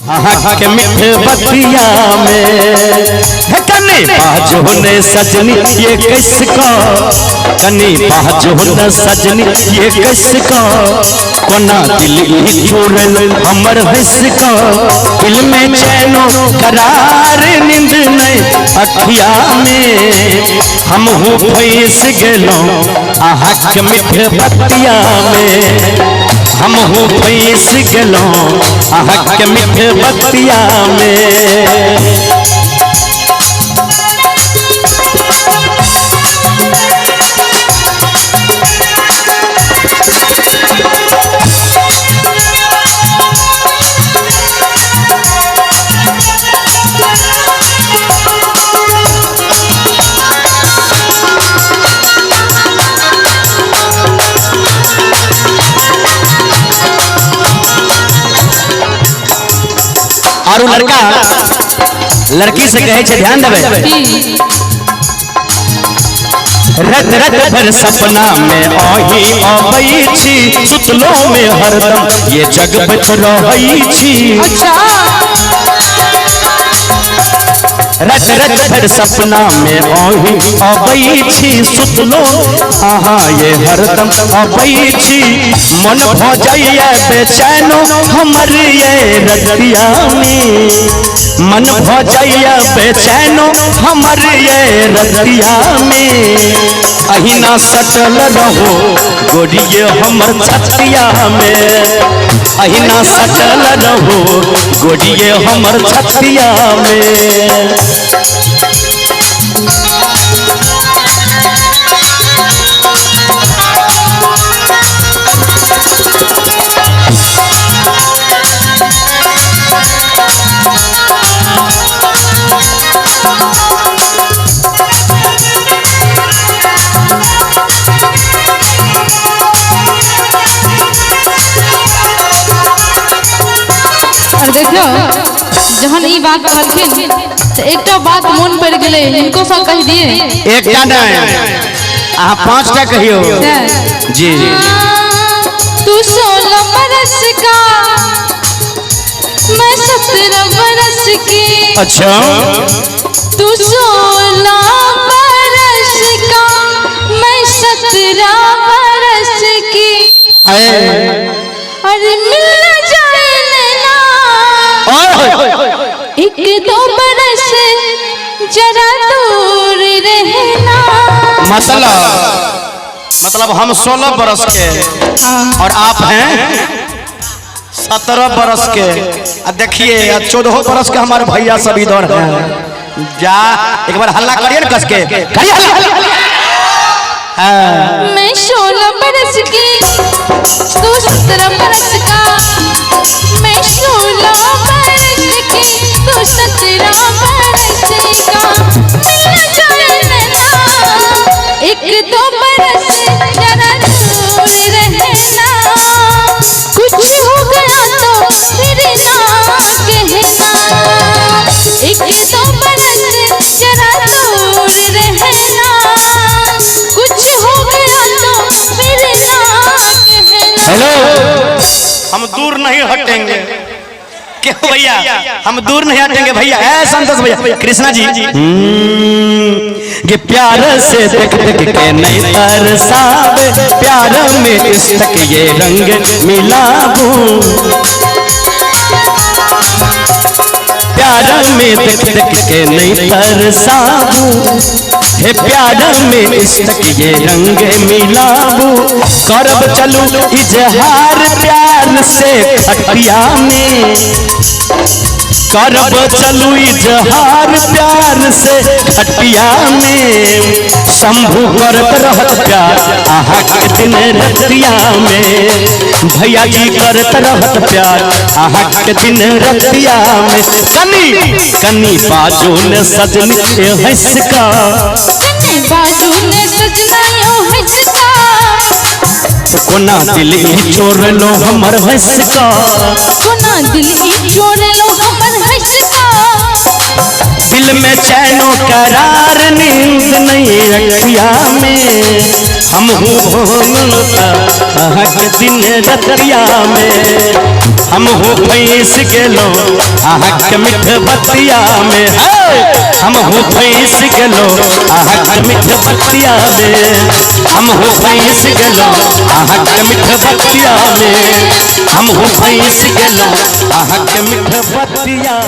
के मीठे बतिया में कनी बाजो ने सजनी ये किसका, कनी बाजो ने सजनी ये किसका, कोना दिल ही चोरल हमर हंसका, दिल में चैनो करार नींद नहीं अखिया में, हम हो फैस गेलो के मीठे बतिया में, हम हो फैस गेलो के मीठे बतिया में। और लड़का लड़की से कहे छे ध्यान देवे, रत रत भर सपना में आही आबई छी, सुतलो में हरदम ये जग बच रही छी। रत रत भर सपना में आही आबई छी, सुतलो आहा ये हरदम आबई छी, मन भ जाइए बेचैनो हमर ये रतिया में, मन भ जाइए बेचैनो हमर ये रतिया में, अहिना सटल रहो गोरिये हमर छतिया में, अहिना सटल रहो गोरिये हमर छतिया में। देखो जहन ई बात कहलखिन तो एकटा बात मन पड़ गेले, इनको सब कह दिए। एकटा नहीं आ पांचटा कहियो जी। तू 16 बरस का मैं 17 बरस की। अच्छा तू 16 बरस का मैं 17 बरस की। अरे मिल एक दो बरस जरा दूर रहना। मतलब हम 16 बरस के और आप हैं 17 बरस के। देखिए 14 बरस के हमारे भैया सब इधर हैं। जा एक बार हल्ला करिए ना कस के। मैं 16 बरस की, तू 17 बरस का। मैं 16 बरस की, तू 17 बरस का। मिल जाए ना एक दो बरस जरा दूर रहना। कुछ हो गया तो फिर ना कहना। एक दो बरस जरा दूर रहना। कुछ हो गया तो फिर ना कहना। हेलो, हम दूर नहीं हटेंगे क्यों भैया, हम दूर नहीं हटेंगे भैया। है संतोष भैया, कृष्णा जी ये प्यार से देख देख के नहीं तरसावे, प्यार में इश्क ये रंग मिलाबू, प्यार में देख देख के नहीं तरसाबू, हे प्यार में इश्क ये रंग मिलाबू, करब चलू इजहार प्यार से खटिया में, करब चलू इजहार प्यार से खटिया में। शंभू करत रहत प्यार आहा के दिन रतिया में, भैया जी करत रहत प्यार आहा के दिन रतिया में। कनी कनी बाजू ने सजनी हंस का, कनी बाजू ने सजना यो हंस का। कोना दिल ही चोर लो हमर हंस का, कोना दिल ही चोर लो हमर हंस का। दिल में चैनो करार नींद नहीं अखिया में, हम हूँ भोनता के दिन रतिया में हम हूँ फैस गेलो के मिठ बतिया में हम हूँ फैस गेलो के मिठ बतिया में हम हूँ फैस गेलो के मिठ बतिया में हम हूँ फैस गेलो के मिठ बतिया।